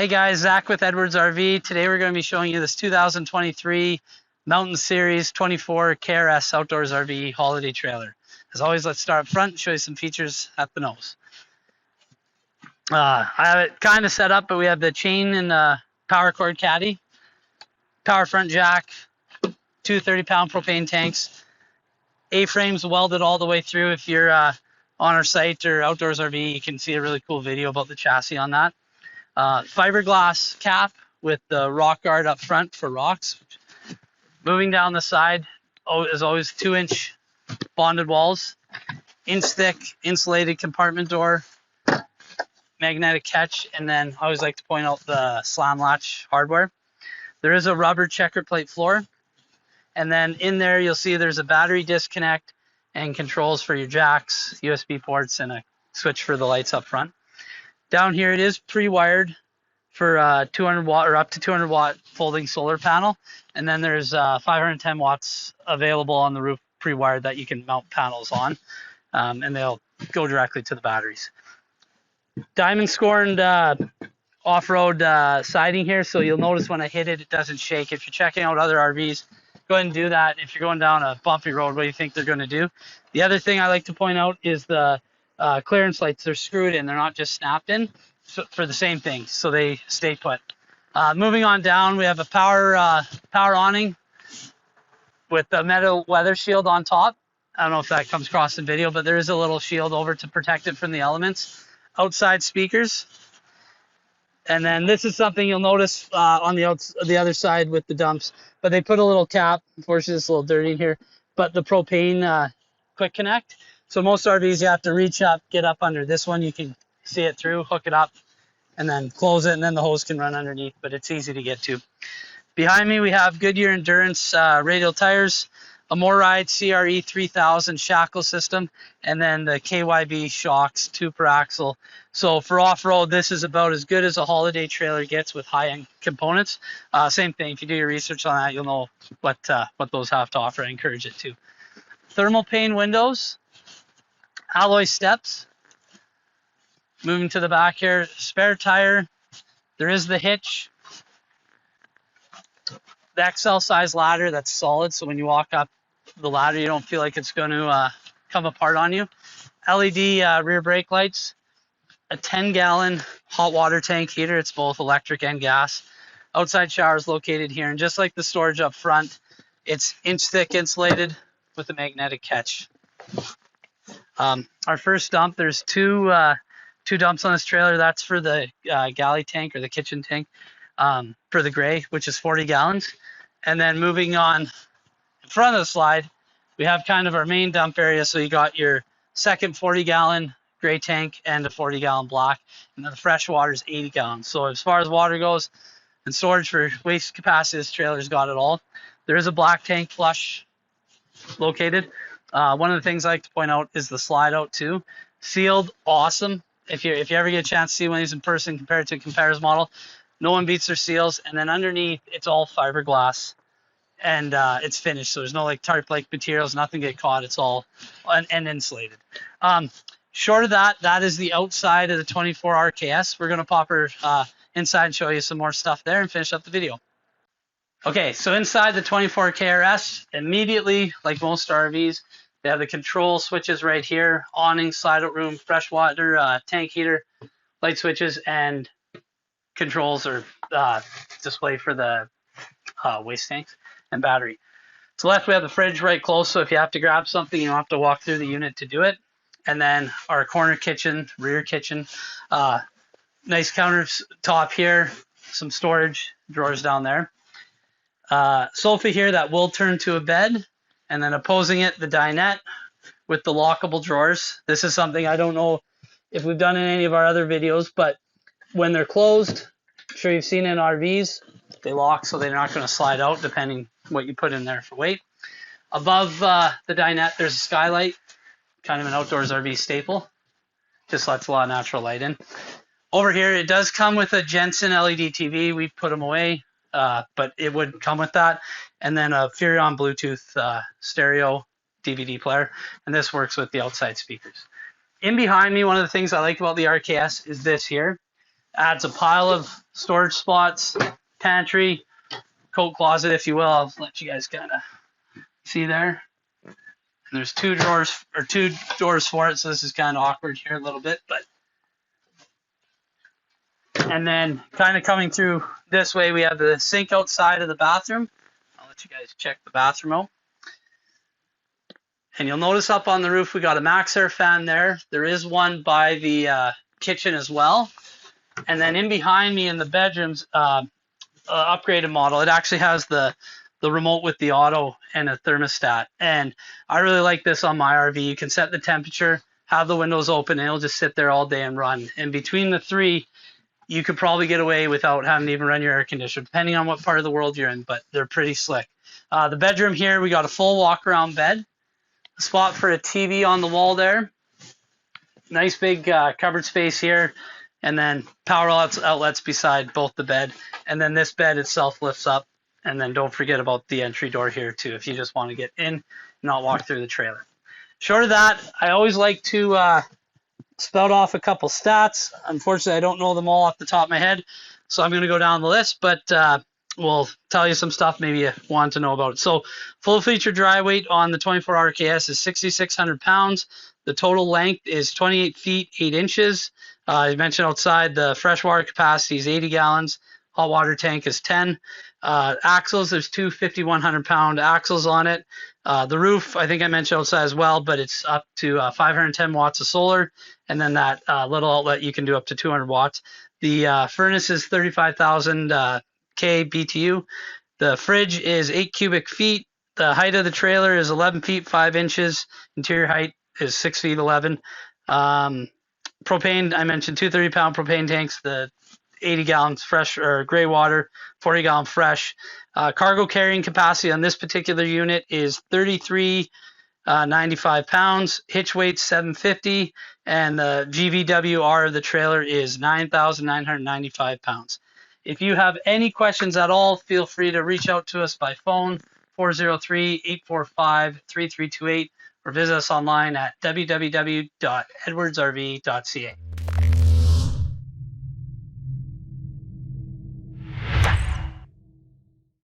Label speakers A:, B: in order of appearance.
A: Hey guys, Zach with Edwards RV. Today we're going to be showing you this 2023 Mountain Series 24 KRS Outdoors RV holiday trailer. As always, let's start up front and show you some features at the nose. I have it kind of set up, but we have the chain and the power cord caddy, power front jack, two 30-pound propane tanks, A-frames welded all the way through. If you're on our site or Outdoors RV, you can see a really cool video about the chassis on that. Fiberglass cap with the rock guard up front for rocks. Moving down the side, as always, 2-inch bonded walls, inch thick insulated compartment door, magnetic catch, and then I always like to point out the slam latch hardware. There is a rubber checker plate floor, and then in there you'll see there's a battery disconnect and controls for your jacks, USB ports, and a switch for the lights up front. Down here it is pre-wired for 200 watt or up to 200 watt folding solar panel, and then there's 510 watts available on the roof pre-wired that you can mount panels on, and they'll go directly to the batteries. Diamond scorned off-road siding here, so you'll notice when I hit it, it doesn't shake. If you're checking out other RVs, go ahead and do that. If you're going down a bumpy road, what do you think they're going to do? The other thing I like to point out is the clearance lights. They're screwed in, they're not just snapped in, so for the same thing, so they stay put. Moving on down, we have a power awning with a metal weather shield on top. I don't know if that comes across in video, but there is a little shield over to protect it from the elements. Outside speakers, and then this is something you'll notice on the other side with the dumps, but they put a little cap. Unfortunately, it's a little dirty in here, but the propane quick connect. So most RVs, you have to reach up, get up under. This one, you can see it through, hook it up, and then close it, and then the hose can run underneath, but it's easy to get to. Behind me, we have Goodyear Endurance radial tires, a MoRide CRE 3000 shackle system, and then the KYB shocks, 2 per axle. So for off-road, this is about as good as a holiday trailer gets with high-end components. Same thing, if you do your research on that, you'll know what those have to offer. I encourage it too. Thermal pane windows, alloy steps. Moving to the back here, spare tire. There is the hitch. The XL size ladder that's solid, so when you walk up the ladder, you don't feel like it's going to come apart on you. LED rear brake lights. A 10-gallon hot water tank heater. It's both electric and gas. Outside showers located here, and just like the storage up front, it's inch-thick insulated with a magnetic catch. Our first dump, there's two dumps on this trailer. That's for the galley tank or the kitchen tank for the gray, which is 40 gallons. And then moving on in front of the slide, we have kind of our main dump area. So you got your second 40-gallon gray tank and a 40-gallon black, and then the fresh water is 80 gallons. So as far as water goes and storage for waste capacity, this trailer's got it all. There is a black tank flush located. One of the things I like to point out is the slide out too. Sealed, awesome. If you ever get a chance to see one of these in person compared to a competitor's model, no one beats their seals. And then underneath, it's all fiberglass, and it's finished. So there's no like tarp-like materials, nothing get caught. It's all and insulated. Short of that, that is the outside of the 24 RKS. We're going to pop her inside and show you some more stuff there and finish up the video. Okay, so inside the 24 KRS, immediately, like most RVs, they have the control switches right here, awning, slide-out room, freshwater tank heater, light switches, and controls or display for the waste tanks and battery. To the left, we have the fridge right close, so if you have to grab something, you don't have to walk through the unit to do it. And then our corner kitchen, rear kitchen, nice countertop here, some storage drawers down there. Sofa here that will turn to a bed, and then opposing it, the dinette with the lockable drawers. This is something I don't know if we've done in any of our other videos, but when they're closed, I'm sure you've seen in RVs, they lock so they're not going to slide out depending what you put in there for weight. Above the dinette, there's a skylight, kind of an outdoors RV staple. Just lets a lot of natural light in. Over here, it does come with a Jensen LED TV. We put them away, but it would come with that. And then a Furrion Bluetooth stereo DVD player. And this works with the outside speakers. In behind me, one of the things I like about the RKS is this here. Adds a pile of storage spots, pantry, coat closet, if you will. I'll let you guys kind of see there. And there's two doors for it, so this is kind of awkward here a little bit, but. And then kind of coming through this way, we have the sink outside of the bathroom. I'll let you guys check the bathroom out. And you'll notice up on the roof, we got a Maxx air fan there. There is one by the kitchen as well. And then in behind me in the bedrooms, upgraded model, it actually has the remote with the auto and a thermostat. And I really like this on my RV. You can set the temperature, have the windows open, and it'll just sit there all day and run. And between the three, you could probably get away without having to even run your air conditioner, depending on what part of the world you're in, but they're pretty slick. The bedroom here, we got a full walk-around bed, a spot for a TV on the wall there, nice big cupboard space here, and then power outlets beside both the bed. And then this bed itself lifts up, and then don't forget about the entry door here too, if you just want to get in, not walk through the trailer. Short of that, I always like to spout off a couple stats. Unfortunately, I don't know them all off the top of my head, so I'm going to go down the list, but we'll tell you some stuff maybe you want to know about it. So full feature dry weight on the 24 RKS is 6,600 pounds. The total length is 28 feet, 8 inches. I mentioned outside the freshwater capacity is 80 gallons. Hot water tank is 10. Axles, there's two 5,100 pound axles on it. The roof, I think I mentioned outside as well, but it's up to 510 watts of solar. And then that little outlet, you can do up to 200 watts. The furnace is 35,000 K BTU. The fridge is 8 cubic feet. The height of the trailer is 11 feet, 5 inches. Interior height is 6 feet, 11. Propane, I mentioned 230-pound propane tanks, the 80 gallons fresh or gray water, 40 gallon fresh. Cargo carrying capacity on this particular unit is 3395 pounds. Hitch weight 750, and the GVWR of the trailer is 9,995 pounds. If you have any questions at all, feel free to reach out to us by phone, 403-845-3328, or visit us online at www.edwardsrv.ca.